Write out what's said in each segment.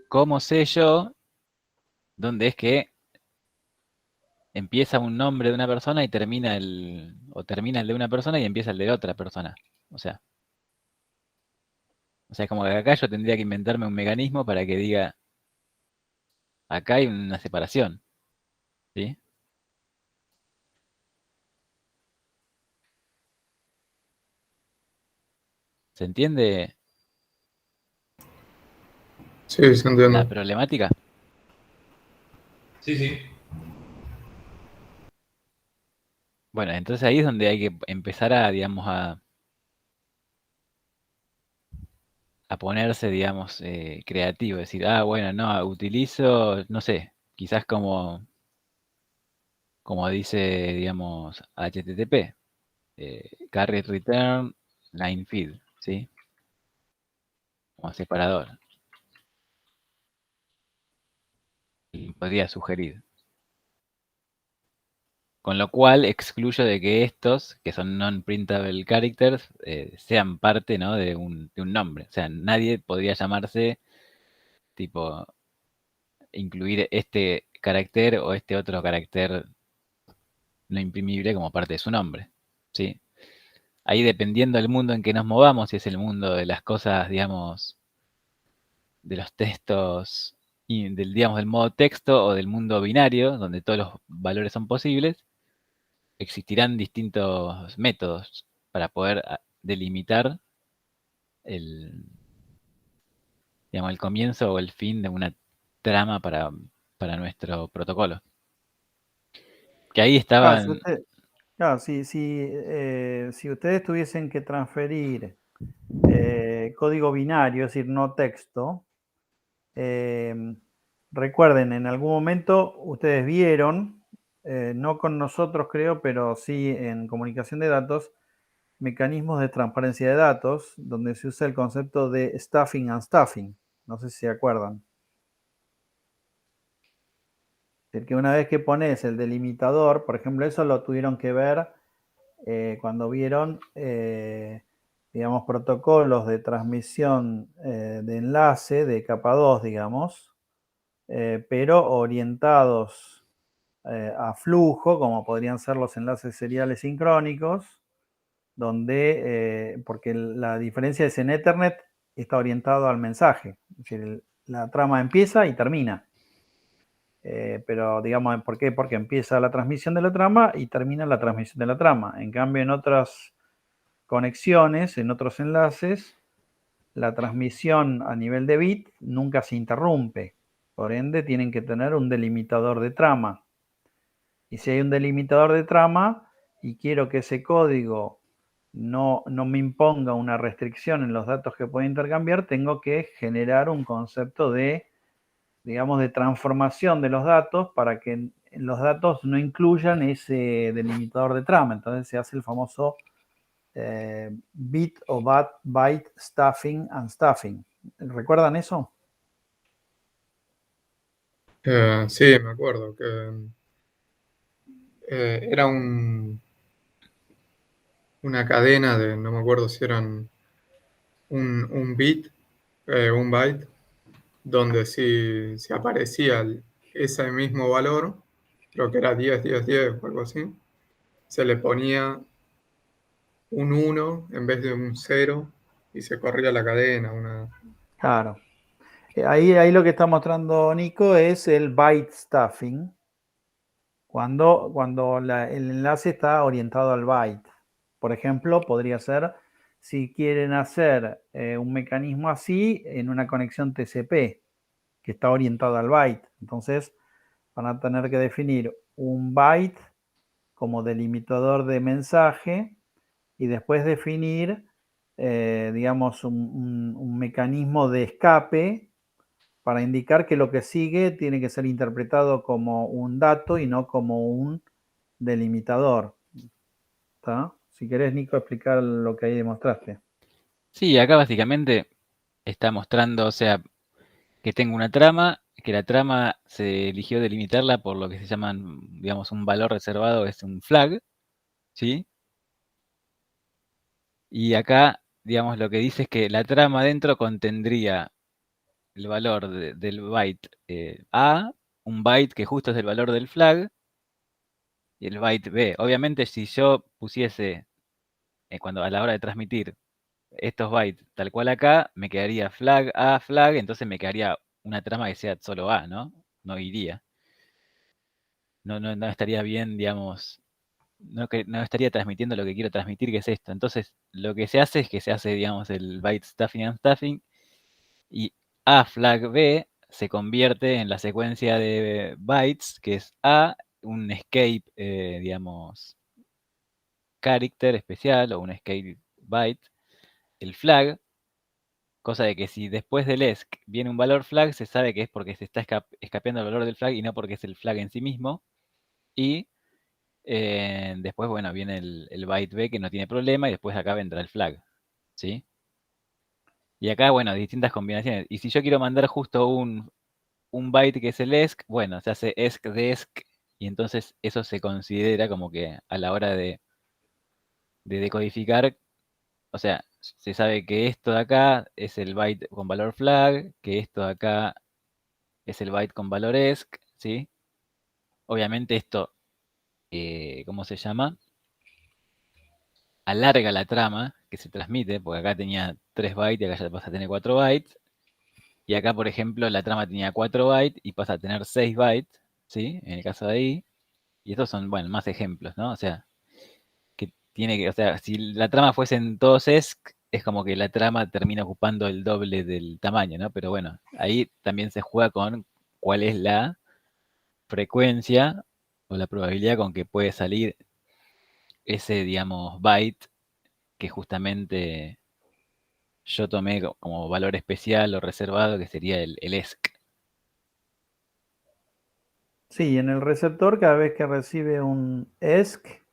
¿cómo sé yo dónde es que empieza un nombre de una persona y termina el de una persona y empieza el de otra persona? O sea, como que acá yo tendría que inventarme un mecanismo para que diga, acá hay una separación, ¿sí? ¿Se entiende Sí, se la entiende. problemática? Sí, sí. Bueno, entonces ahí es donde hay que empezar a, digamos, a ponerse, digamos, creativo, decir, ah, bueno, no, utilizo, no sé, quizás como dice, digamos, HTTP, carry return line feed, ¿sí? Como separador. Y podría sugerir. Con lo cual excluyo de que estos, que son non-printable characters, sean parte, ¿no? de un nombre. O sea, nadie podría llamarse, tipo, incluir este carácter o este otro carácter no imprimible como parte de su nombre, ¿sí? Ahí dependiendo del mundo en que nos movamos, si es el mundo de las cosas, digamos, de los textos, y digamos, del modo texto o del mundo binario, donde todos los valores son posibles, existirán distintos métodos para poder delimitar el, digamos, el comienzo o el fin de una trama para nuestro protocolo. Que ahí Claro, si, estaban, claro, si ustedes tuviesen que transferir código binario, es decir, no texto, eh, recuerden, en algún momento ustedes vieron, no con nosotros creo, pero sí en comunicación de datos, mecanismos de transparencia de datos, donde se usa el concepto de stuffing and stuffing. No sé si se acuerdan. Es que una vez que pones el delimitador, por ejemplo, eso lo tuvieron que ver cuando vieron, digamos, protocolos de transmisión de enlace de capa 2, digamos, pero orientados a flujo, como podrían ser los enlaces seriales sincrónicos, donde, porque la diferencia es en Ethernet está orientado al mensaje, es decir, la trama empieza y termina. Pero digamos, ¿por qué? Porque empieza la transmisión de la trama y termina la transmisión de la trama. En cambio, en otras conexiones, en otros enlaces, la transmisión a nivel de bit nunca se interrumpe. Por ende, tienen que tener un delimitador de trama. Y si hay un delimitador de trama y quiero que ese código no me imponga una restricción en los datos que puedo intercambiar, tengo que generar un concepto de, digamos, de transformación de los datos para que los datos no incluyan ese delimitador de trama. Entonces se hace el famoso bit o byte stuffing and stuffing. ¿Recuerdan eso? Sí, me acuerdo que era una cadena de, no me acuerdo si eran un bit, un byte, donde si aparecía ese mismo valor, creo que era 10 10 10 o algo así, se le ponía un uno en vez de un cero y se corría la cadena. Claro. Ahí lo que está mostrando Nico es el byte stuffing, cuando el enlace está orientado al byte. Por ejemplo, podría ser si quieren hacer un mecanismo así en una conexión TCP que está orientada al byte. Entonces van a tener que definir un byte como delimitador de mensaje y después definir, digamos, un mecanismo de escape para indicar que lo que sigue tiene que ser interpretado como un dato y no como un delimitador. ¿Está? Si querés, Nico, explicar lo que ahí demostraste. sí, acá básicamente está mostrando, o sea, que tengo una trama, que la trama se eligió delimitarla por lo que se llaman, digamos, un valor reservado, es un flag, ¿sí? Y acá, digamos, lo que dice es que la trama adentro contendría el valor del byte A, un byte que justo es el valor del flag, y el byte B. Obviamente, si yo pusiese, cuando a la hora de transmitir estos bytes tal cual acá, me quedaría flag A, flag, entonces me quedaría una trama que sea solo A, ¿no? No iría. No estaría bien, digamos, no estaría transmitiendo lo que quiero transmitir, que es esto. Entonces, lo que se hace es que se hace, digamos, el byte stuffing and stuffing, y A flag B se convierte en la secuencia de bytes, que es A, un escape, digamos, character especial o un escape byte, el flag, cosa de que si después del ESC viene un valor flag, se sabe que es porque se está escapeando el valor del flag y no porque es el flag en sí mismo. Y después, bueno, viene el byte B que no tiene problema y después acá vendrá el flag. ¿Sí? Y acá, bueno, distintas combinaciones. Y si yo quiero mandar justo un byte que es el ESC, bueno, se hace ESC de ESC y entonces eso se considera como que a la hora de decodificar, o sea, se sabe que esto de acá es el byte con valor flag, que esto de acá es el byte con valor ESC, ¿sí? Obviamente esto, ¿cómo se llama? Alarga la trama que se transmite, porque acá tenía 3 bytes y acá ya pasa a tener 4 bytes. Y acá, por ejemplo, la trama tenía 4 bytes y pasa a tener 6 bytes, ¿sí? En el caso de ahí. Y estos son, bueno, más ejemplos, ¿no? O sea, que tiene que, o sea, si la trama fuese en todos ESC, es como que la trama termina ocupando el doble del tamaño, ¿no? Pero bueno, ahí también se juega con cuál es la frecuencia o la probabilidad con que puede salir ese, digamos, byte que justamente yo tomé como valor especial o reservado, que sería el ESC. Sí, en el receptor, cada vez que recibe un ESC,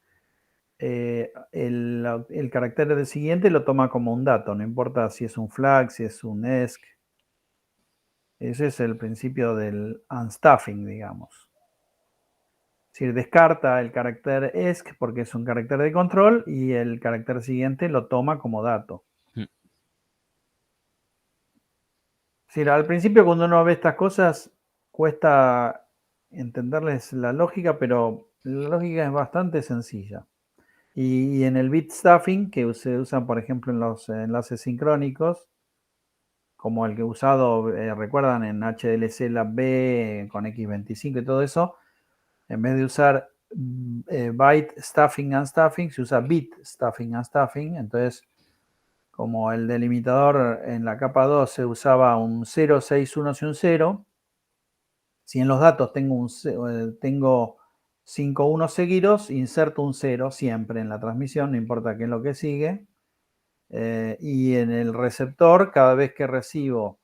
el carácter del siguiente lo toma como un dato, no importa si es un flag, si es un ESC. Ese es el principio del unstuffing, digamos. Es decir, descarta el carácter ESC porque es un carácter de control y el carácter siguiente lo toma como dato. Mm. Es decir, al principio cuando uno ve estas cosas cuesta entenderles la lógica, pero la lógica es bastante sencilla. Y en el bit stuffing, que se usa por ejemplo en los enlaces sincrónicos, como el que he usado, recuerdan, en HDLC Lab B con X25 y todo eso, en vez de usar byte stuffing and stuffing, se usa bit stuffing and stuffing. Entonces, como el delimitador en la capa 2 se usaba un 0, 6, 1 y un 0, si en los datos tengo 5 1 seguidos, inserto un 0 siempre en la transmisión, no importa qué es lo que sigue. Y en el receptor, cada vez que recibo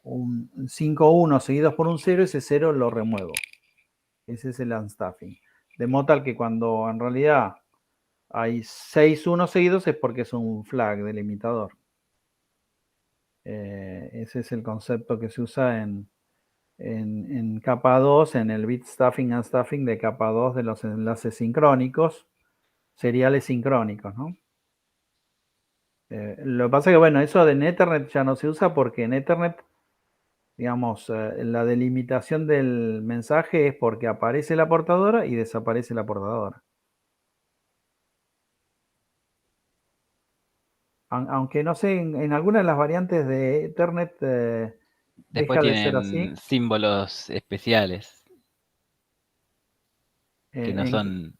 un 5 1 seguidos por un 0, ese 0 lo remuevo. Ese es el unstuffing. De modo tal que cuando en realidad hay 6 1 seguidos es porque es un flag delimitador. Ese es el concepto que se usa en capa 2, en el bit stuffing and stuffing de capa 2 de los enlaces sincrónicos, seriales sincrónicos, ¿no? Lo que pasa es que, bueno, eso de Ethernet ya no se usa porque en Ethernet, digamos, la delimitación del mensaje es porque aparece la portadora y desaparece la portadora. Aunque no sé, en algunas de las variantes de Ethernet Después deja de ser tienen así. símbolos especiales que no En, son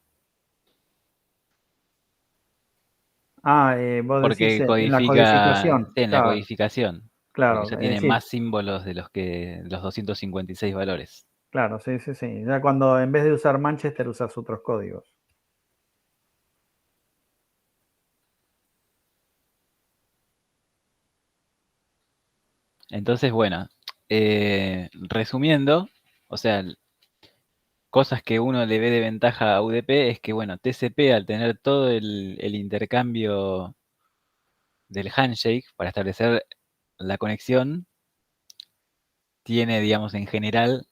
vos decís porque en la codifica, codificación. sí, en la Claro, codificación, porque claro, ya es tiene decir, más símbolos de los 256 valores. claro, sí, sí, sí. Ya cuando en vez de usar Manchester usas otros códigos. Entonces, bueno, resumiendo, o sea, cosas que uno le ve de ventaja a UDP es que, bueno, TCP al tener todo el intercambio del handshake para establecer la conexión, tiene, digamos, en general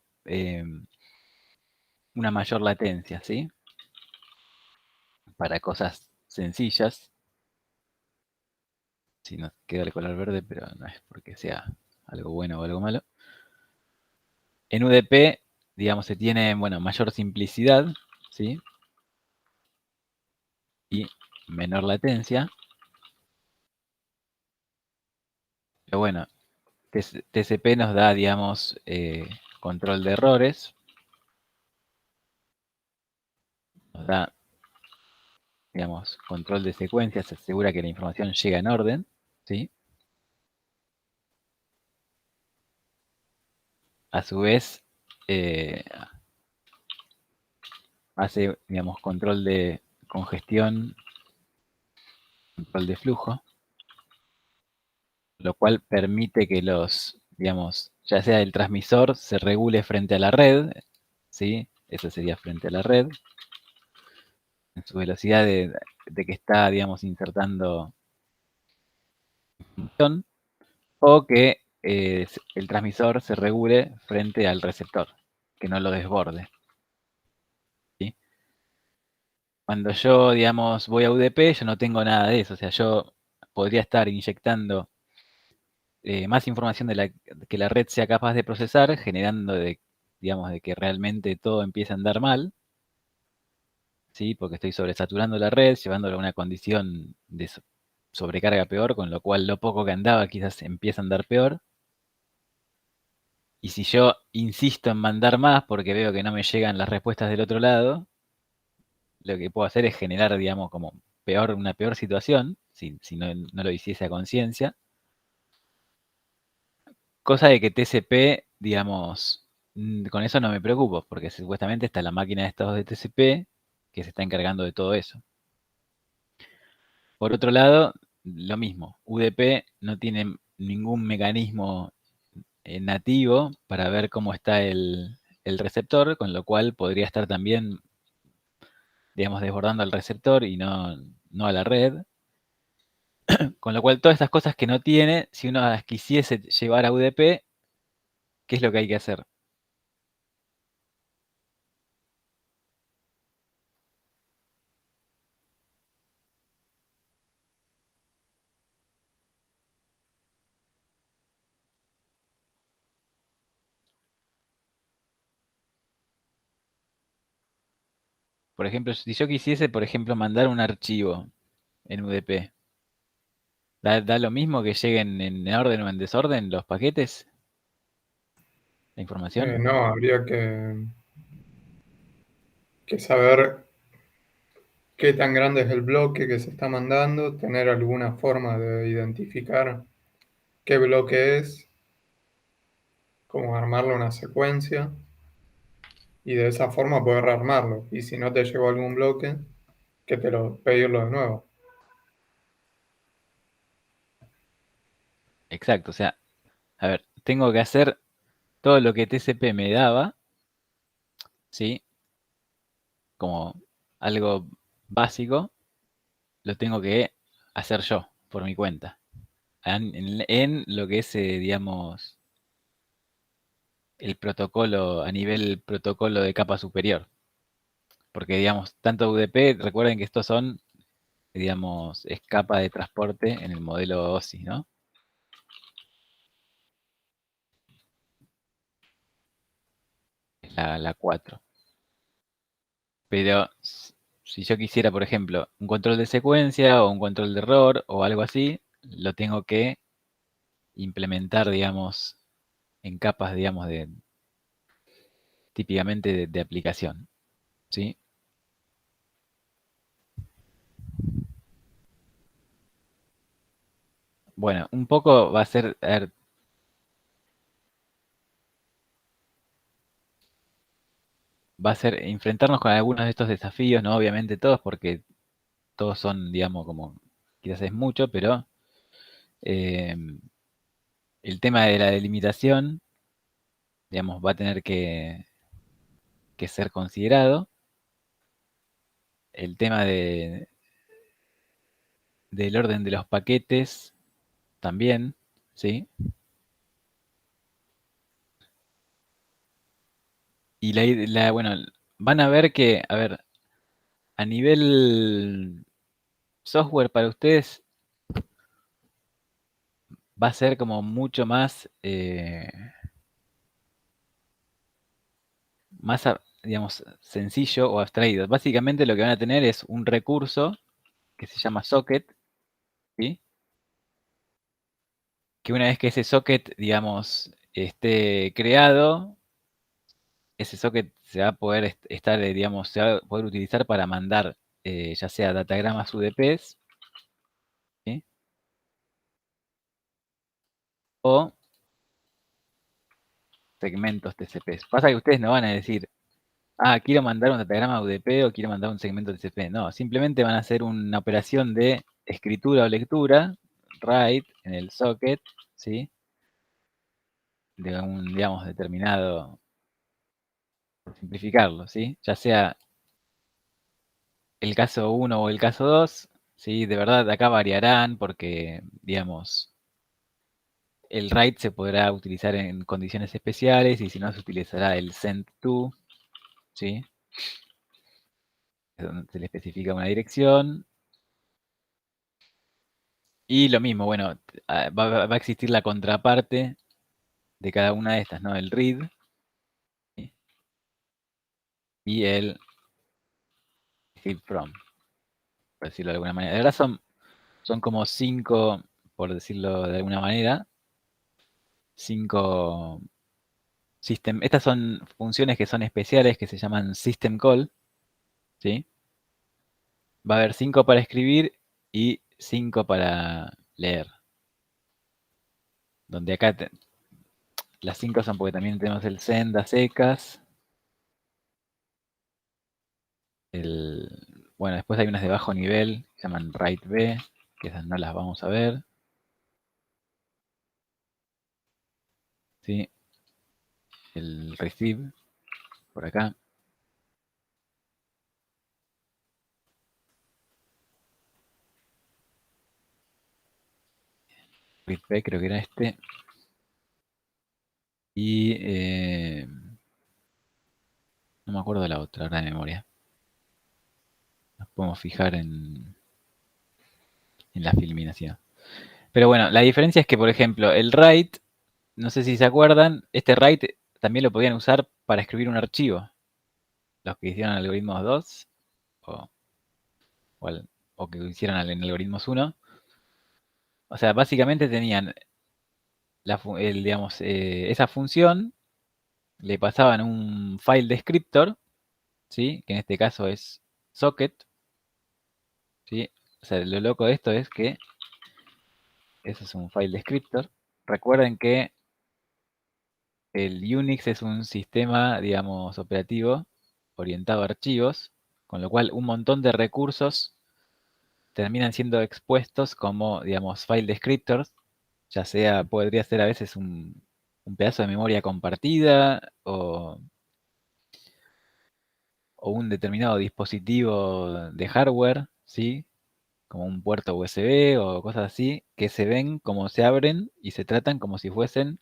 una mayor latencia, ¿sí? Para cosas sencillas. Si nos queda el color verde, pero no es porque sea algo bueno o algo malo. En UDP, digamos, se tiene, bueno, mayor simplicidad, ¿sí? Y menor latencia. Pero bueno, TCP nos da, digamos, control de errores. Nos da, digamos, control de secuencias, se asegura que la información llega en orden, ¿sí? A su vez, hace, digamos, control de congestión, control de flujo, lo cual permite que los, digamos, ya sea el transmisor se regule frente a la red, ¿sí? Eso sería frente a la red, en su velocidad de que está, digamos, insertando información, o que el transmisor se regule frente al receptor, que no lo desborde, ¿sí? Cuando yo, digamos, voy a UDP, yo no tengo nada de eso, o sea, yo podría estar inyectando más información de que la red sea capaz de procesar, generando digamos, de que realmente todo empiece a andar mal, ¿sí? Porque estoy sobresaturando la red, llevándolo a una condición de sobrecarga peor, con lo cual lo poco que andaba quizás empieza a andar peor. Y si yo insisto en mandar más porque veo que no me llegan las respuestas del otro lado, lo que puedo hacer es generar, digamos, como una peor situación, si no lo hiciese a conciencia. Cosa de que TCP, digamos, con eso no me preocupo, porque supuestamente está la máquina de estados de TCP que se está encargando de todo eso. Por otro lado, lo mismo, UDP no tiene ningún mecanismo nativo para ver cómo está el receptor, con lo cual podría estar también, digamos, desbordando al receptor y no a la red. Con lo cual, todas estas cosas que no tiene, si uno las quisiese llevar a UDP, ¿qué es lo que hay que hacer? Por ejemplo, si yo quisiese, por ejemplo, mandar un archivo en UDP, ¿da lo mismo que lleguen en orden o en desorden los paquetes? ¿La información? No, habría que saber qué tan grande es el bloque que se está mandando, tener alguna forma de identificar qué bloque es, cómo armarle una secuencia y de esa forma poder rearmarlo. Y si no te llegó algún bloque, pedirlo de nuevo. Exacto, o sea, a ver, tengo que hacer todo lo que TCP me daba, ¿sí? Como algo básico, lo tengo que hacer yo, por mi cuenta. En lo que es, digamos, el protocolo, a nivel protocolo de capa superior. Porque, digamos, tanto UDP, recuerden que estos son, digamos, es capa de transporte en el modelo OSI, ¿no? Es la 4. Pero si yo quisiera, por ejemplo, un control de secuencia o un control de error o algo así, lo tengo que implementar, digamos, en capas, digamos, típicamente de aplicación, ¿sí? Bueno, un poco va a ser, a ver, va a ser enfrentarnos con algunos de estos desafíos, no obviamente todos, porque todos son, digamos, como quizás es mucho, pero eh, el tema de la delimitación, digamos, va a tener que ser considerado. El tema del orden de los paquetes también, ¿sí? Y bueno, van a ver que, a ver, a nivel software para ustedes va a ser como mucho más, digamos, sencillo o abstraído. Básicamente lo que van a tener es un recurso que se llama socket, ¿sí? Que una vez que ese socket, digamos, esté creado, ese socket se va a poder estar, digamos, se va a poder utilizar para mandar ya sea datagramas UDPs, ¿sí? O segmentos TCP. Pasa que ustedes no van a decir, quiero mandar un datagrama UDP o quiero mandar un segmento TCP. No, simplemente van a hacer una operación de escritura o lectura, write en el socket, ¿sí? De un, digamos, determinado, simplificarlo, ¿sí? Ya sea el caso 1 o el caso 2, ¿sí? De verdad acá variarán porque, digamos, el write se podrá utilizar en condiciones especiales y si no se utilizará el send to, ¿sí? Es donde se le especifica una dirección. Y lo mismo, bueno, va a existir la contraparte de cada una de estas, ¿no? El read, ¿sí? Y el skip from, por decirlo de alguna manera. De verdad son como 5, por decirlo de alguna manera, 5 system. Estas son funciones que son especiales que se llaman system call, ¿sí? Va a haber 5 para escribir y 5 para leer. Donde acá las 5 son porque también tenemos el send a secas. Bueno, después hay unas de bajo nivel, que se llaman write B, que esas no las vamos a ver. ¿Sí? El receive, por acá. Read B creo que era este. Y no me acuerdo de la otra, ahora de memoria. Nos podemos fijar en la filminación. Pero bueno, la diferencia es que, por ejemplo, el write, no sé si se acuerdan, este write también lo podían usar para escribir un archivo. Los que hicieron algoritmos 2 o, o, o que hicieron en algoritmos 1. O sea, básicamente tenían digamos, esa función, le pasaban un file descriptor, ¿sí? Que en este caso es socket, ¿sí? O sea, lo loco de esto es que eso es un file descriptor. Recuerden que el Unix es un sistema, digamos, operativo orientado a archivos, con lo cual un montón de recursos terminan siendo expuestos como, digamos, file descriptors, ya sea, podría ser a veces un pedazo de memoria compartida o un determinado dispositivo de hardware, ¿sí? Como un puerto USB o cosas así, que se ven como se abren y se tratan como si fuesen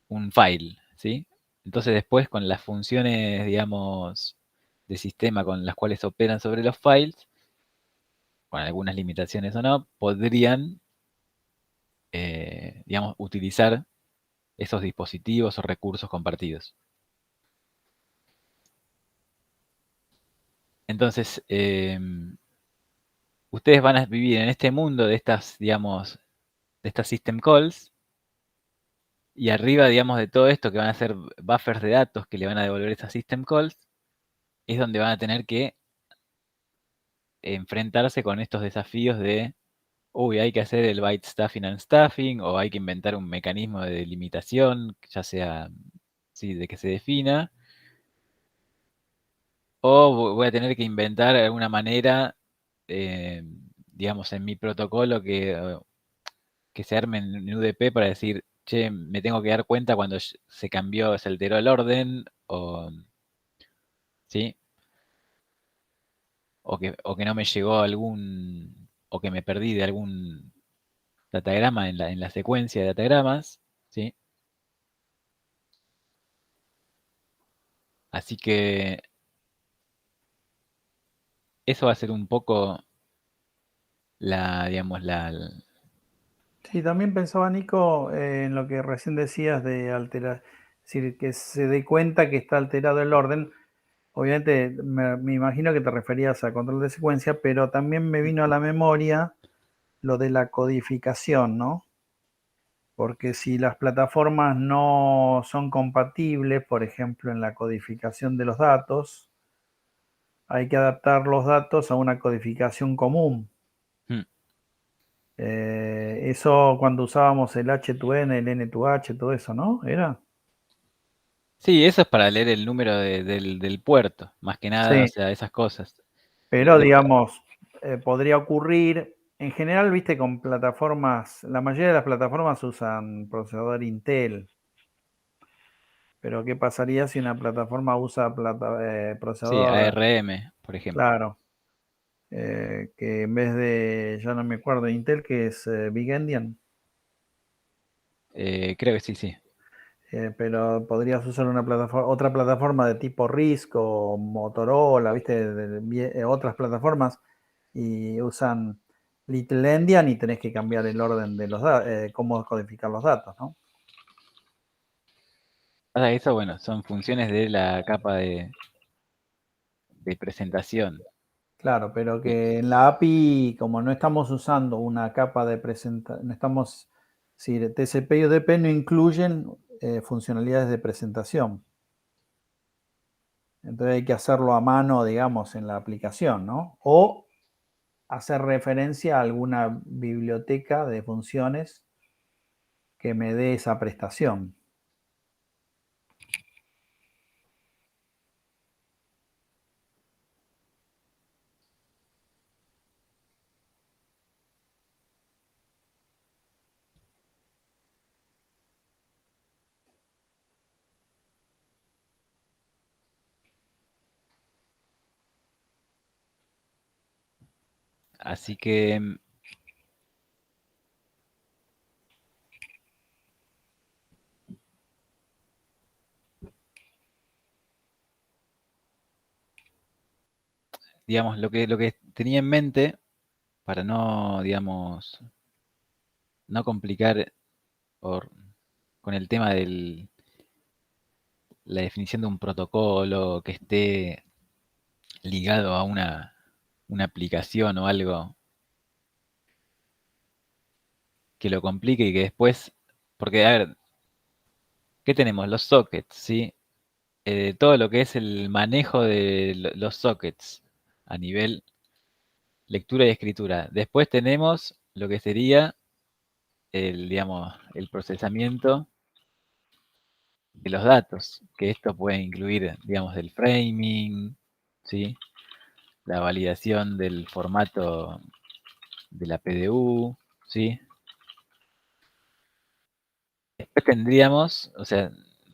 un file, ¿sí? Entonces después con las funciones, digamos, de sistema con las cuales operan sobre los files, con algunas limitaciones o no, podrían, digamos, utilizar esos dispositivos o recursos compartidos. Entonces, ustedes van a vivir en este mundo de estas, digamos, de estas system calls, y arriba, digamos, de todo esto que van a ser buffers de datos que le van a devolver esas system calls, es donde van a tener que enfrentarse con estos desafíos de, uy, hay que hacer el byte stuffing and stuffing, o hay que inventar un mecanismo de delimitación, ya sea, sí, de que se defina, o voy a tener que inventar alguna manera, eh, digamos, en mi protocolo que se arme en UDP para decir, che, me tengo que dar cuenta cuando se cambió, se alteró el orden, o, ¿sí? O que no me llegó o que me perdí de algún datagrama en la secuencia de datagramas, ¿sí? Así que eso va a ser un poco digamos, Sí, también pensaba, Nico, en lo que recién decías de alterar, es decir, que se dé cuenta que está alterado el orden. Obviamente, me imagino que te referías a control de secuencia, pero también me vino a la memoria lo de la codificación, ¿no? Porque si las plataformas no son compatibles, por ejemplo, en la codificación de los datos, hay que adaptar los datos a una codificación común. Mm. Eso cuando usábamos el H2N, el N2H, todo eso, ¿no? ¿Era? Sí, eso es para leer el número del puerto, más que nada, o Sí, sea, esas cosas. pero Después, digamos, podría ocurrir, en general, viste, con plataformas, la mayoría de las plataformas usan procesador Intel, pero ¿qué pasaría si una plataforma usa sí, procesador, ARM, por ejemplo. claro, que en vez de, ya no me acuerdo, Intel, que es Big Endian, Creo que sí, sí. pero podrías usar una plataforma, otra plataforma de tipo RISC o Motorola, viste, otras plataformas y usan Little Endian y tenés que cambiar el orden de los datos, cómo codificar los datos, ¿no? Pasa que eso, bueno, son funciones de la capa de presentación. Claro, pero Que- que en la API, como no estamos usando una capa de presentación, no estamos, si TCP y UDP no incluyen funcionalidades de presentación. Entonces hay que hacerlo a mano, digamos, en la aplicación, ¿no? O hacer referencia a alguna biblioteca de funciones que me dé esa prestación. Así que, digamos, lo que tenía en mente, para no, digamos, no complicar por- con el tema de la definición de un protocolo que esté ligado a una aplicación o algo que lo complique y que después, porque, a ver, ¿qué tenemos? Los sockets, ¿sí? Todo lo que es el manejo de los sockets a nivel lectura y escritura. Después tenemos lo que sería digamos, el procesamiento de los datos, que esto puede incluir, digamos, el framing, ¿sí? La validación del formato de la PDU, ¿sí? Después tendríamos, o sea,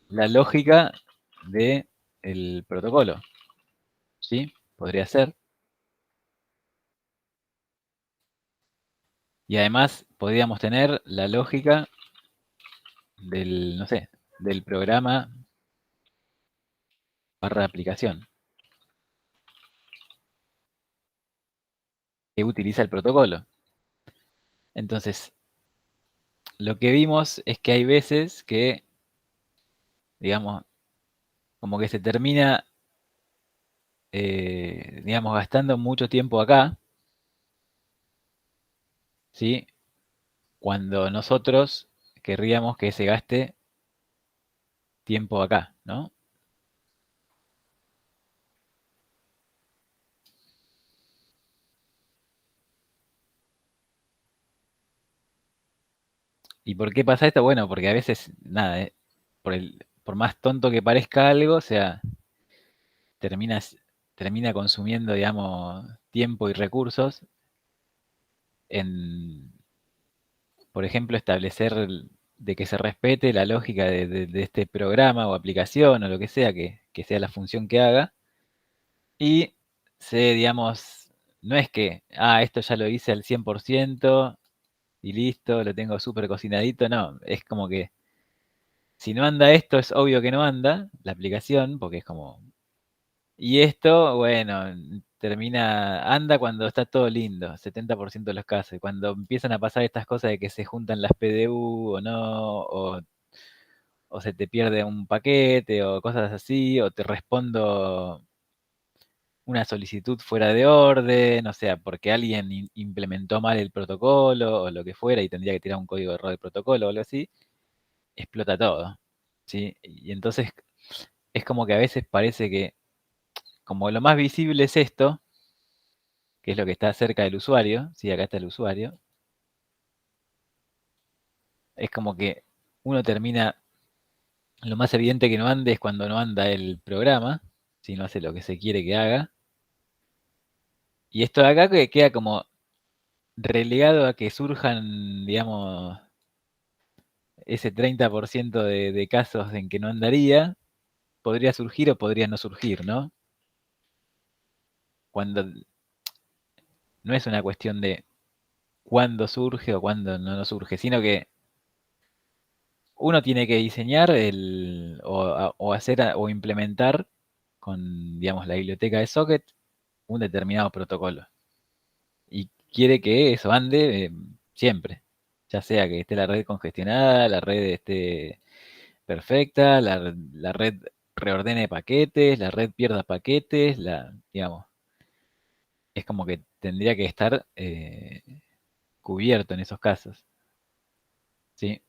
la lógica de el protocolo, ¿sí? Podría ser. Y además podríamos tener la lógica del, no sé, del programa barra aplicación que utiliza el protocolo. Entonces, lo que vimos es que hay veces que, digamos, como que se termina, digamos, gastando mucho tiempo acá, ¿sí? Cuando nosotros querríamos que se gaste tiempo acá, ¿no? ¿Y por qué pasa esto? Bueno, porque a veces, nada, por más tonto que parezca algo, o sea, termina, termina consumiendo, digamos, tiempo y recursos en, por ejemplo, establecer de que se respete la lógica de este programa o aplicación o lo que sea, que sea la función que haga. Y digamos, no es que, esto ya lo hice al 100% y listo, lo tengo súper cocinadito, no, es como que si no anda esto, es obvio que no anda la aplicación, porque es como, y esto, bueno, anda cuando está todo lindo, 70% de los casos. Y cuando empiezan a pasar estas cosas de que se juntan las PDU o no, o se te pierde un paquete o cosas así, o te respondo una solicitud fuera de orden, o sea, porque alguien implementó mal el protocolo o lo que fuera y tendría que tirar un código de error de protocolo o algo así, explota todo, ¿sí? Y entonces es como que a veces parece que como lo más visible es esto, que es lo que está cerca del usuario, sí, acá está el usuario, es como que uno termina, lo más evidente que no ande es cuando no anda el programa, si no hace lo que se quiere que haga, y esto de acá que queda como relegado a que surjan, digamos, ese 30% de casos en que no andaría, podría surgir o podría no surgir, ¿no? Cuando no es una cuestión de cuándo surge o cuándo no surge, sino que uno tiene que diseñar o hacer o implementar con, digamos, la biblioteca de Socket un determinado protocolo. Y quiere que eso ande siempre. Ya sea que esté la red congestionada, la red esté perfecta, la red reordene paquetes, la red pierda paquetes, digamos, es como que tendría que estar cubierto en esos casos. ¿Sí?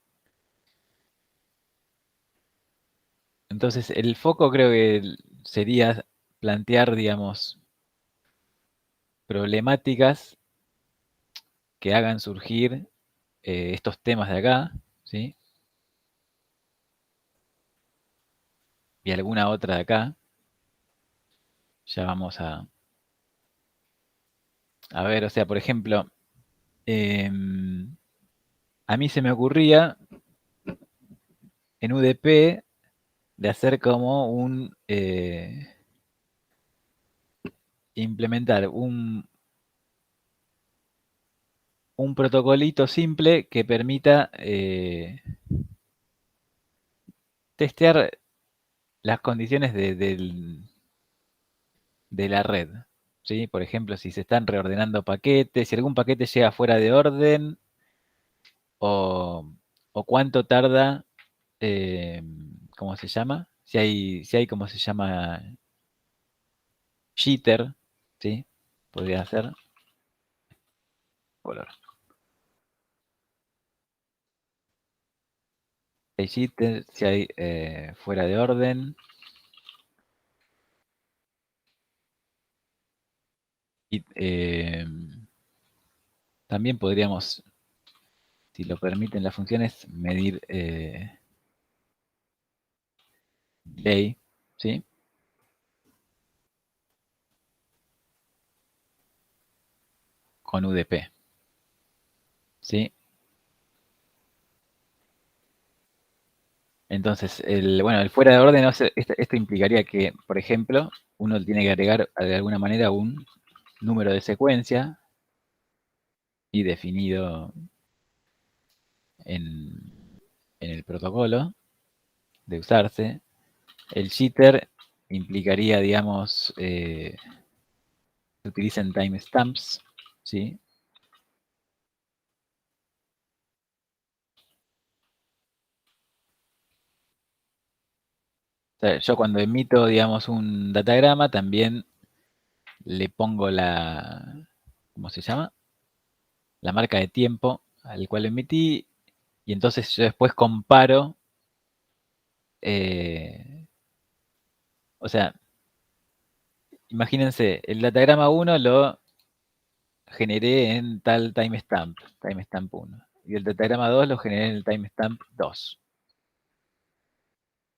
Entonces, el foco creo que sería plantear, digamos, problemáticas que hagan surgir estos temas de acá, ¿sí? Y alguna otra de acá. Ya vamos a ver, o sea, por ejemplo, a mí se me ocurría en UDP de hacer como implementar un protocolito simple que permita testear las condiciones de la red. ¿Sí? Por ejemplo, si se están reordenando paquetes, si algún paquete llega fuera de orden o cuánto tarda, eh, ¿cómo se llama? Si hay, ¿cómo se llama? Jitter, ¿sí? Podría ser color. Si hay jitter, si hay fuera de orden. Y también podríamos, si lo permiten las funciones, medir delay, ¿sí? Con UDP, ¿sí? Entonces, bueno, el fuera de orden, esto implicaría que, por ejemplo, uno tiene que agregar de alguna manera un número de secuencia y definido en el protocolo de usarse. El jitter implicaría, digamos, que utilicen timestamps, ¿sí? O sea, yo cuando emito, digamos, un datagrama, también le pongo ¿cómo se llama? La marca de tiempo al cual emití, y entonces yo después comparo, o sea, imagínense, el datagrama 1 lo generé en tal timestamp 1, y el datagrama 2 lo generé en el timestamp 2.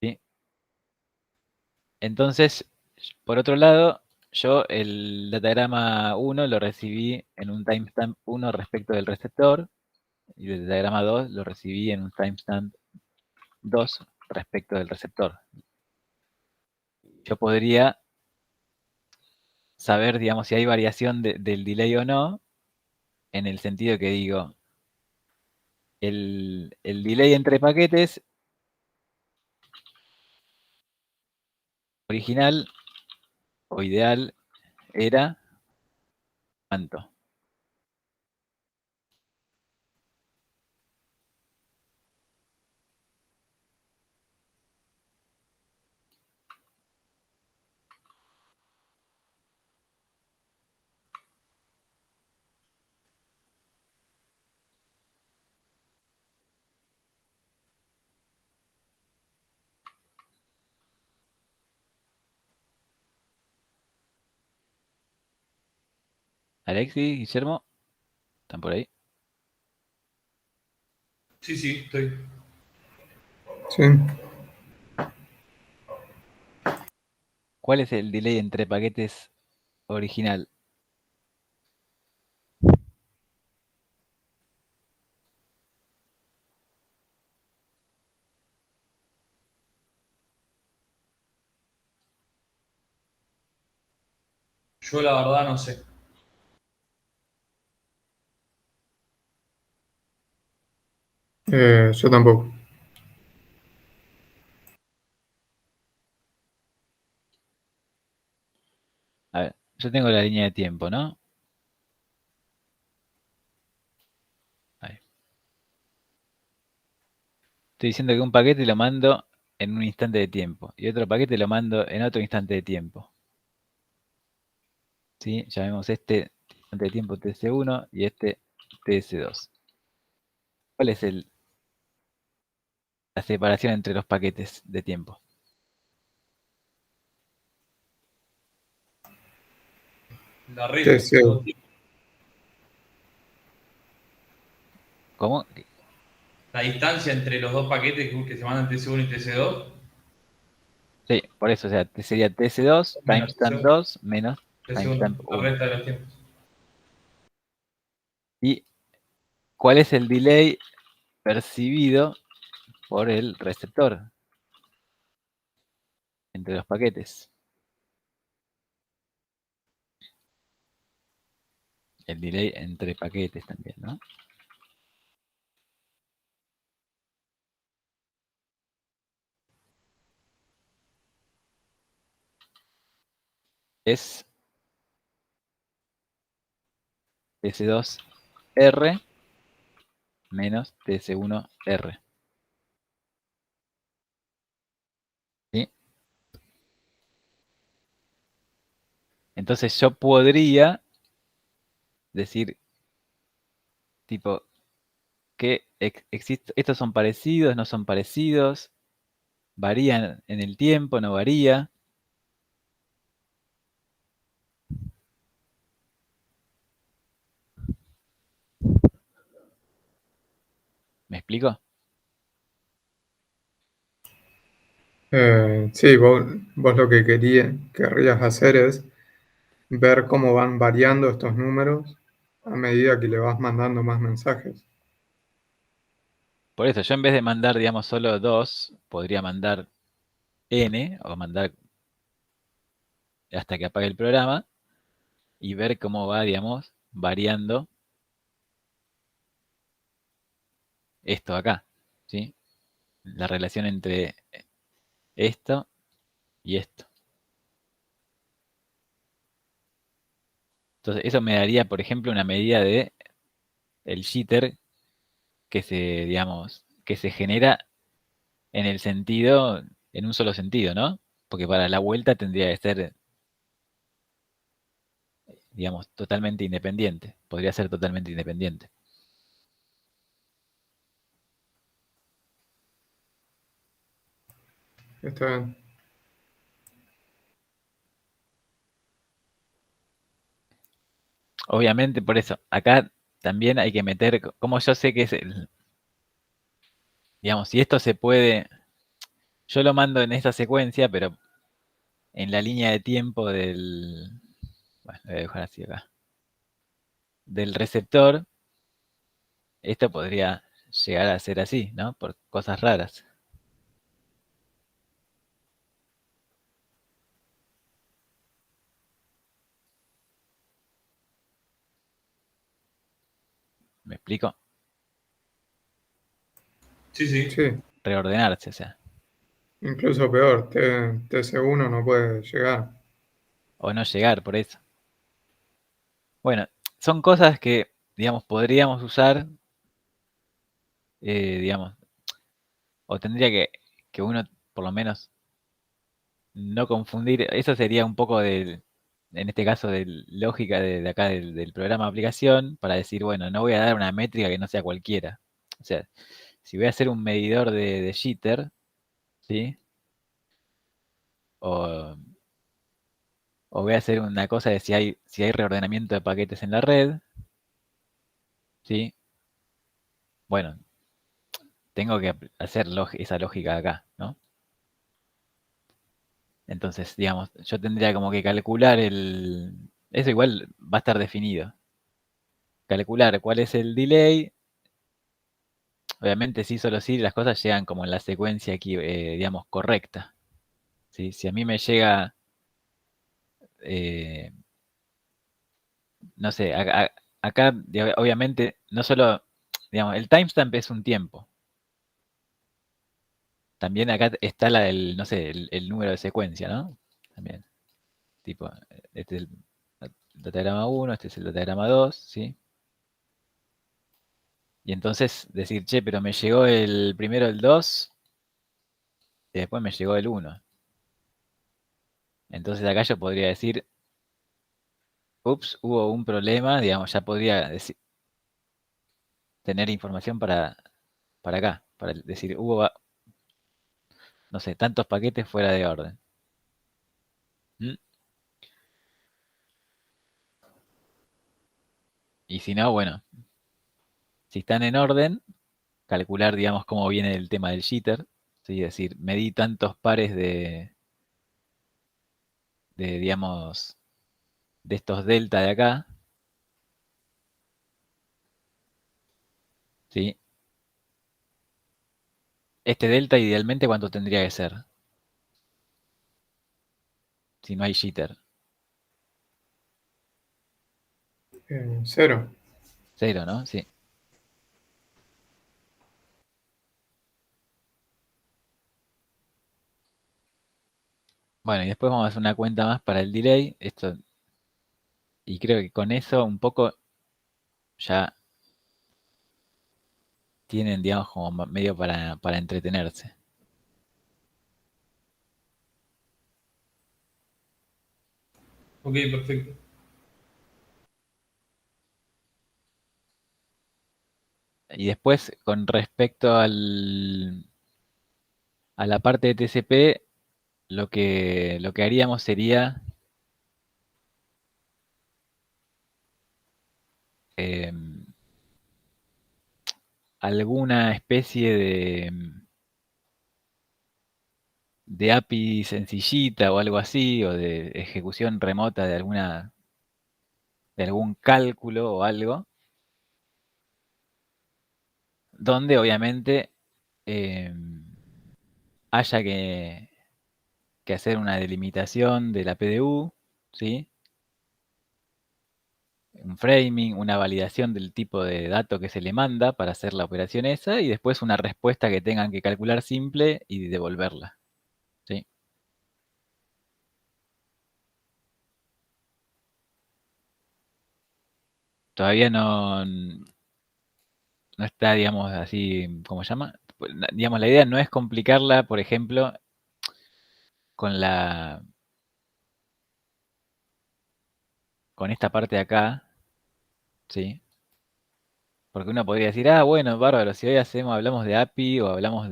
¿Sí? Entonces, por otro lado, yo el datagrama 1 lo recibí en un timestamp 1 respecto del receptor, y el datagrama 2 lo recibí en un timestamp 2 respecto del receptor. Yo podría saber, digamos, si hay variación del delay o no, en el sentido que digo, el delay entre paquetes original o ideal era ¿Cuánto? Alexis, Guillermo, ¿están por ahí? Sí, estoy. Sí. ¿Cuál es el delay entre paquetes original? Yo la verdad no sé. Yo tampoco. A ver, yo tengo la línea de tiempo, ¿no? Ahí. Estoy diciendo que un paquete lo mando en un instante de tiempo y otro paquete lo mando en otro instante de tiempo. ¿Sí? Llamemos este instante de tiempo TS1 y este TS2. ¿Cuál es la separación entre los paquetes de tiempo? La red Sí, entre sí. los dos tipos. ¿Cómo? La distancia entre los dos paquetes que se mandan TC1 y TC2 Sí, por eso, o sea, sería TS2, menos timestamp 2 menos TC1, timestamp la 1. resta de los tiempos. ¿Y cuál es el delay percibido por el receptor entre los paquetes? El delay entre paquetes también, ¿no? Es TS2R menos TS1R. ¿Sí? Entonces yo podría decir, tipo, que estos son parecidos, no son parecidos, varían en el tiempo, no varía. ¿Me explico? Sí, vos lo que querrías hacer es ver cómo van variando estos números a medida que le vas mandando más mensajes. Por eso, yo en vez de mandar, digamos, solo 2, podría mandar n o mandar hasta que apague el programa y ver cómo va, digamos, variando esto acá, ¿sí? La relación entre esto y esto. Entonces, eso me daría, por ejemplo, una medida de el jitter que se, digamos, que se genera en el sentido, en un solo sentido, ¿no? Porque para la vuelta tendría que ser, digamos, totalmente independiente. Podría ser totalmente independiente. Está bien. Obviamente, por eso, acá también hay que meter, como yo sé que es el, digamos, si esto se puede, yo lo mando en esta secuencia, pero en la línea de tiempo del, bueno, lo voy a dejar así acá, del receptor, esto podría llegar a ser así, ¿no? Por cosas raras. ¿Me explico? Sí. Sí, Reordenarse, o sea, incluso peor, TC1 no puede llegar. o no llegar por eso. Bueno, son cosas que, digamos, podríamos usar, digamos, o tendría que uno, por lo menos, no confundir. Eso sería un poco en este caso, de lógica de acá del programa de aplicación, para decir, bueno, no voy a dar una métrica que no sea cualquiera. O sea, si voy a hacer un medidor de jitter, ¿sí? O, o voy a hacer una cosa de si hay reordenamiento de paquetes en la red, ¿sí? Bueno, tengo que hacer esa lógica acá, ¿no? Entonces, digamos, yo tendría como que calcular eso igual va a estar definido. Calcular cuál es el delay. Obviamente, sí, solo sí, las cosas llegan como en la secuencia aquí, digamos, correcta. ¿Sí? Si a mí me llega, eh, no sé, acá, obviamente, no solo, digamos, el timestamp es un tiempo. También acá está no sé, el número de secuencia, ¿no? También. Tipo, este es el datagrama 1, este es el datagrama 2, ¿sí? Y entonces decir, che, pero me llegó primero el 2 y después me llegó el 1. Entonces acá yo podría decir, ups, hubo un problema, digamos, ya podría tener información para acá, para decir, hubo, no sé, tantos paquetes fuera de orden. ¿Mm? Y si no, bueno, si están en orden, calcular, digamos, cómo viene el tema del jitter, ¿sí? Es decir, medí tantos pares digamos, de estos delta de acá, ¿sí? Este delta idealmente, ¿cuánto tendría que ser? Si no hay jitter. 0. Cero, ¿no? Sí. Bueno, y después vamos a hacer una cuenta más para el delay. Y creo que con eso un poco ya tienen, digamos, como medio para entretenerse. Ok, perfecto. Y después, con respecto a la parte de TCP, lo que haríamos sería eh, alguna especie de API sencillita o algo así, o de ejecución remota de algún cálculo o algo, donde obviamente eh, haya que hacer una delimitación de la PDU, ¿sí? Un framing, una validación del tipo de dato que se le manda para hacer la operación esa, y después una respuesta que tengan que calcular simple y devolverla, ¿sí? Todavía no está, digamos, así, ¿cómo se llama? Pues, digamos, la idea no es complicarla, por ejemplo, con con esta parte de acá, ¿sí? Porque uno podría decir, ah, bueno, bárbaro, si hoy hablamos de API o hablamos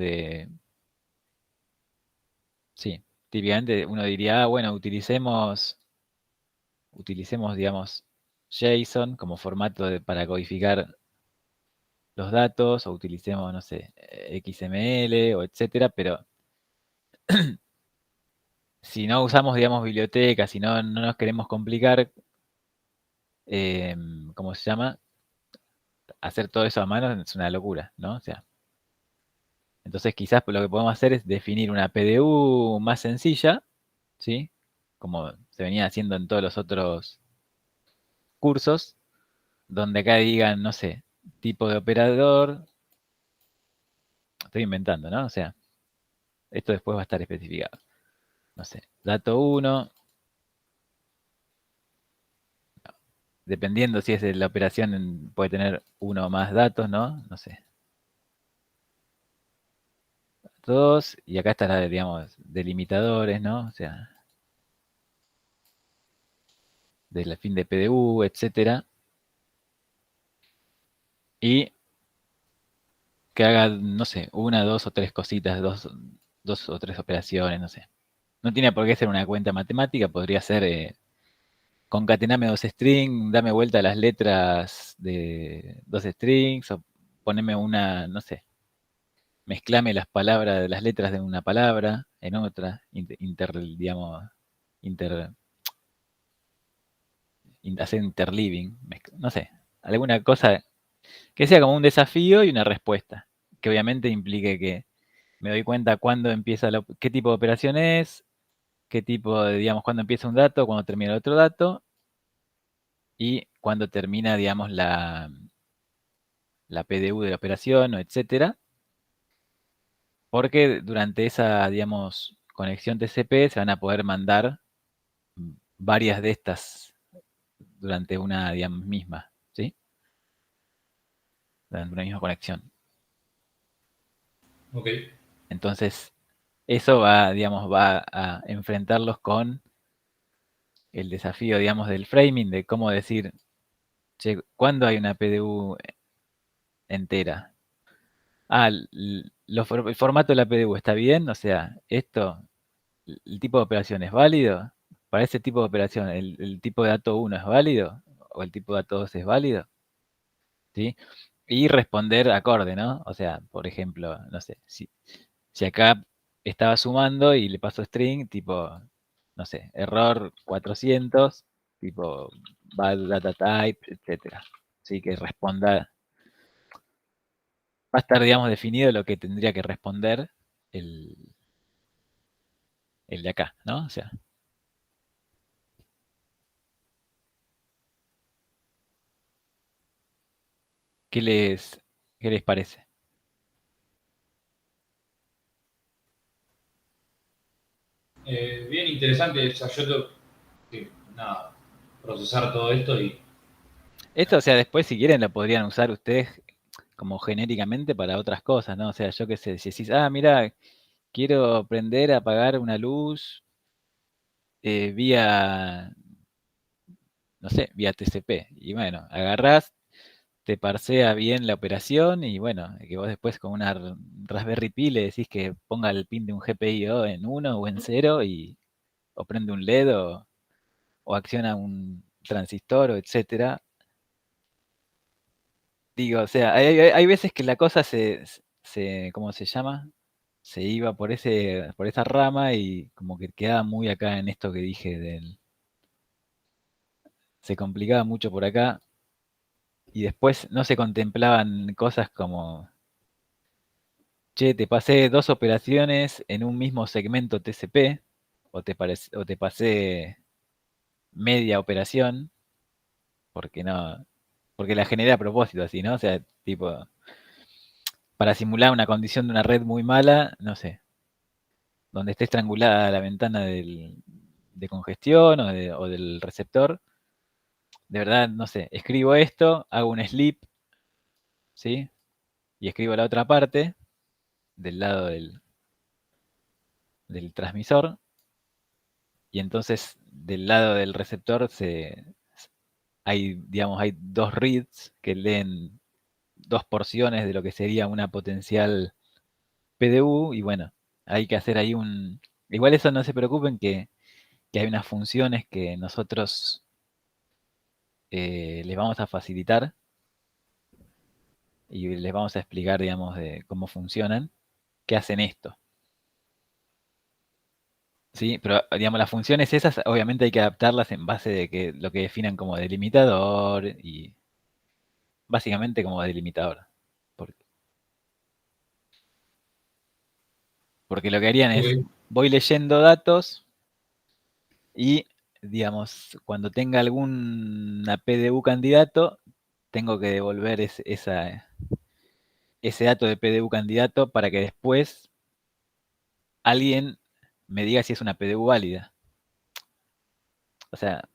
sí, típicamente uno diría, ah, bueno, utilicemos, digamos, JSON como formato para codificar los datos, o utilicemos, no sé, XML o etcétera, pero si no usamos, digamos, bibliotecas, si no nos queremos complicar, ¿cómo se llama? Hacer todo eso a mano es una locura, ¿no? O sea, entonces quizás lo que podemos hacer es definir una PDU más sencilla, ¿sí? Como se venía haciendo en todos los otros cursos, donde acá digan, no sé, tipo de operador, estoy inventando, ¿no? O sea, esto después va a estar especificado. No sé, dato 1, dependiendo si es de la operación, puede tener uno o más datos, ¿no? No sé. Dos, y acá está la, digamos, delimitadores, ¿no? O sea, del fin de PDU, etcétera. Y que haga, no sé, una, dos o tres cositas, dos o tres operaciones, no sé. No tiene por qué ser una cuenta matemática, podría ser concatename dos strings, dame vuelta las letras de dos strings, o poneme una, no sé, mezclame las palabras, las letras de una palabra en otra, digamos, inter, hacer interleaving, no sé, alguna cosa que sea como un desafío y una respuesta, que obviamente implique que me doy cuenta cuándo empieza, qué tipo de operación es, qué tipo de, digamos, cuándo empieza un dato, cuándo termina el otro dato, y cuándo termina, digamos, la PDU de la operación, o etcétera, porque durante esa, digamos, conexión TCP se van a poder mandar varias de estas durante una, digamos, misma, ¿sí? Durante una misma conexión. Ok. Entonces, eso va, digamos, va a enfrentarlos con el desafío, digamos, del framing, de cómo decir, che, ¿cuándo hay una PDU entera? Ah, el formato de la PDU está bien, o sea, esto, el tipo de operación es válido. Para ese tipo de operación, el tipo de dato uno es válido o el tipo de dato 2 es válido, ¿sí? Y responder acorde, ¿no? O sea, por ejemplo, no sé, si acá estaba sumando y le paso string, tipo, no sé, error 400, tipo, bad data type, etcétera. Sí, que responda, va a estar, digamos, definido lo que tendría que responder el, el de acá, ¿no? O sea, ¿qué les, qué les parece? Bien interesante. O sea, yo tengo que, nada, procesar todo esto y Esto, o sea, después si quieren lo podrían usar ustedes como genéricamente para otras cosas, ¿no? O sea, yo qué sé, si decís, ah, mira, quiero aprender a apagar una luz vía, no sé, vía TCP. Y bueno, agarrás, te parsea bien la operación y bueno, que vos después con una Raspberry Pi le decís que ponga el pin de un GPIO en uno o en cero y o prende un LED o acciona un transistor o etcétera. Digo, o sea, hay veces que la cosa ¿cómo se llama? Se iba por esa rama y como que quedaba muy acá en esto que dije se complicaba mucho por acá y después no se contemplaban cosas como, che, te pasé dos operaciones en un mismo segmento TCP o te pasé media operación porque no, porque la generé a propósito así, ¿no? O sea, tipo, para simular una condición de una red muy mala, no sé, donde esté estrangulada la ventana de congestión o del receptor, de verdad, no sé, escribo esto, hago un sleep, ¿sí? Y escribo la otra parte del lado del transmisor, y entonces del lado del receptor hay, digamos, hay dos reads que leen dos porciones de lo que sería una potencial PDU, y bueno, hay que hacer ahí un... Igual eso no se preocupen que hay unas funciones que nosotros les vamos a facilitar y les vamos a explicar, digamos, de cómo funcionan, que hacen esto. ¿Sí? Pero, digamos, las funciones esas, obviamente hay que adaptarlas en base de que lo que definan como delimitador y básicamente como delimitador. Porque, porque lo que harían es, ok. voy leyendo datos y, digamos, cuando tenga alguna PDU candidato, tengo que devolver ese dato de PDU candidato para que después alguien me diga si es una PDU válida. O sea,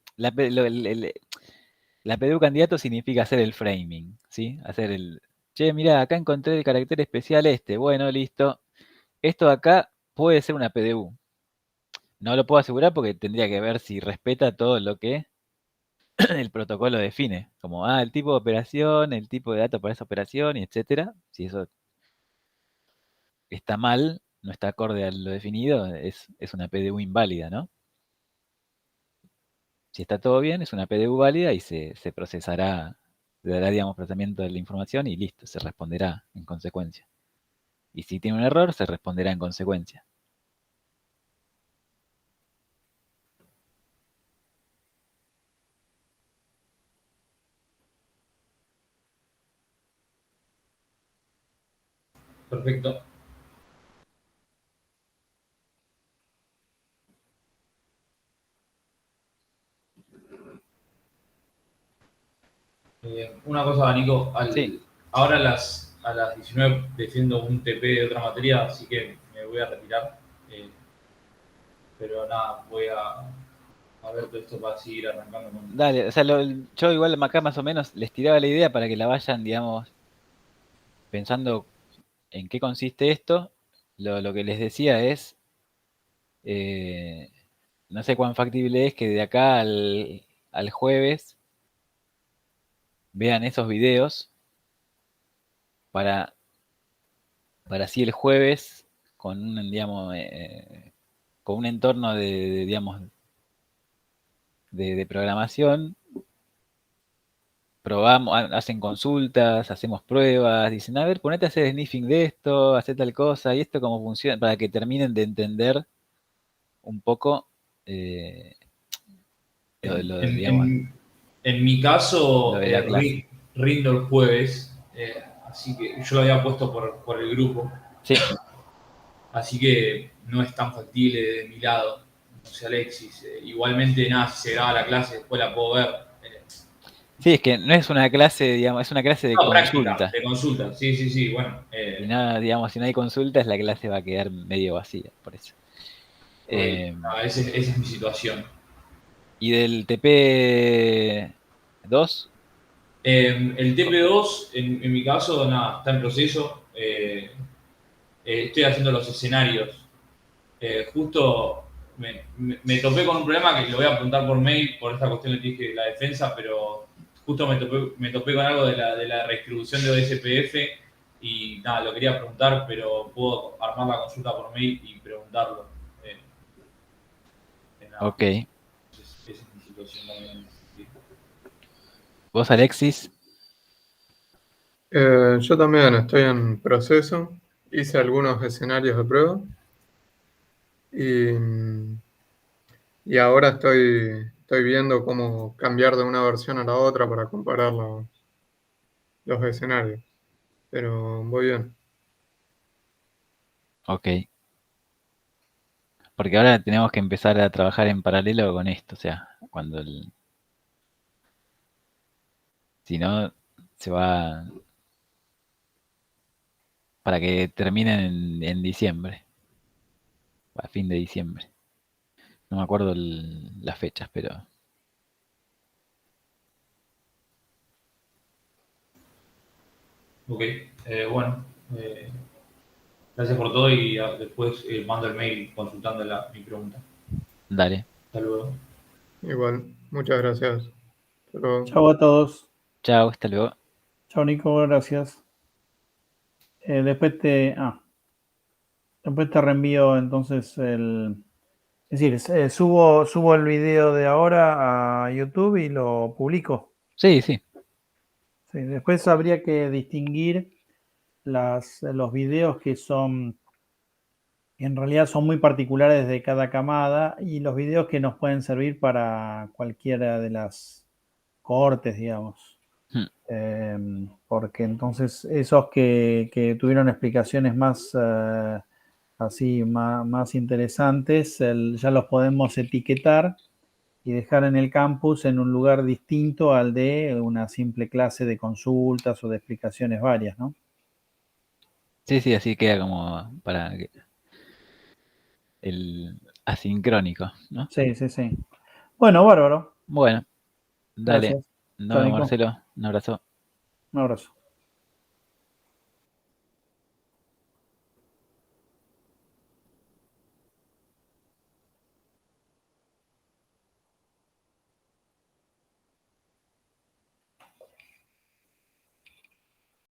La PDU candidato significa hacer el framing, ¿sí? Hacer el, che, mirá, acá encontré el carácter especial este. Bueno, listo. Esto de acá puede ser una PDU. No lo puedo asegurar porque tendría que ver si respeta todo lo que el protocolo define. Como, el tipo de operación, el tipo de datos para esa operación, y etcétera. Si eso está mal, no está acorde a lo definido, es una PDU inválida, ¿no? Si está todo bien, es una PDU válida y se procesará, se dará, digamos, procesamiento de la información y listo, se responderá en consecuencia. Y si tiene un error, se responderá en consecuencia. Perfecto. Una cosa, Nico, Sí. ahora a las 19 defiendo un TP de otra materia, así que me voy a retirar. Pero nada, voy a ver todo esto para seguir arrancando con... Dale, o sea, yo igual acá más o menos les tiraba la idea para que la vayan, digamos, pensando en qué consiste esto. Lo que les decía es, no sé cuán factible es que de acá al jueves vean esos videos para así el jueves con un, digamos, con un entorno digamos, de programación, probamos, hacen consultas, hacemos pruebas, dicen, a ver, ponete a hacer sniffing de esto, hacer tal cosa, y esto cómo funciona, para que terminen de entender un poco eh, En, digamos, en mi caso, lo de la clase. rindo el jueves, así que yo lo había puesto por el grupo, Sí, así que no es tan factible de mi lado. No sé, Alexis. Igualmente, nada, si se graba la clase, después la puedo ver. sí, es que no es una clase, digamos, es una clase de No, práctica, consulta. de consulta. Sí, sí, sí. Bueno, Si no, digamos, si no hay consultas, la clase va a quedar medio vacía, por eso. ok, Eh, esa es mi situación. y del TP2, El TP2, en mi caso, nada, está en proceso. Estoy haciendo los escenarios. Justo me topé con un problema que lo voy a preguntar por mail por esta cuestión que dije de la defensa, pero justo me topé con algo de la redistribución de OSPF y nada, lo quería preguntar, pero puedo armar la consulta por mail y preguntarlo. Eh, nada, ok. esa es mi situación también. Vos, Alexis, Yo también estoy en proceso, hice algunos escenarios de prueba y, y ahora estoy viendo cómo cambiar de una versión a la otra para comparar los escenarios, pero voy bien. ok. Porque ahora tenemos que empezar a trabajar en paralelo con esto, o sea, si no, se va para que terminen en diciembre, a fin de diciembre. No me acuerdo las fechas, pero Ok, bueno, gracias por todo y después mando el mail consultando mi pregunta. dale. Hasta luego. Igual, muchas gracias. Hasta luego. Chao a todos. Chao, hasta luego. Chao, Nico, gracias. Después te reenvío entonces Es decir, subo el video de ahora a YouTube y lo publico. Sí, sí. Sí, después habría que distinguir los videos que en realidad son muy particulares de cada camada y los videos que nos pueden servir para cualquiera de las cohortes, digamos. Hmm. Porque entonces esos que tuvieron explicaciones más así, más interesantes, ya los podemos etiquetar y dejar en el campus en un lugar distinto al de una simple clase de consultas o de explicaciones varias, ¿no? Sí, sí, así queda como para el asincrónico, ¿no? Sí, sí, sí. Bueno, bárbaro. Bueno, dale. Gracias. No, Chao, Nico. Marcelo, un abrazo. Un abrazo.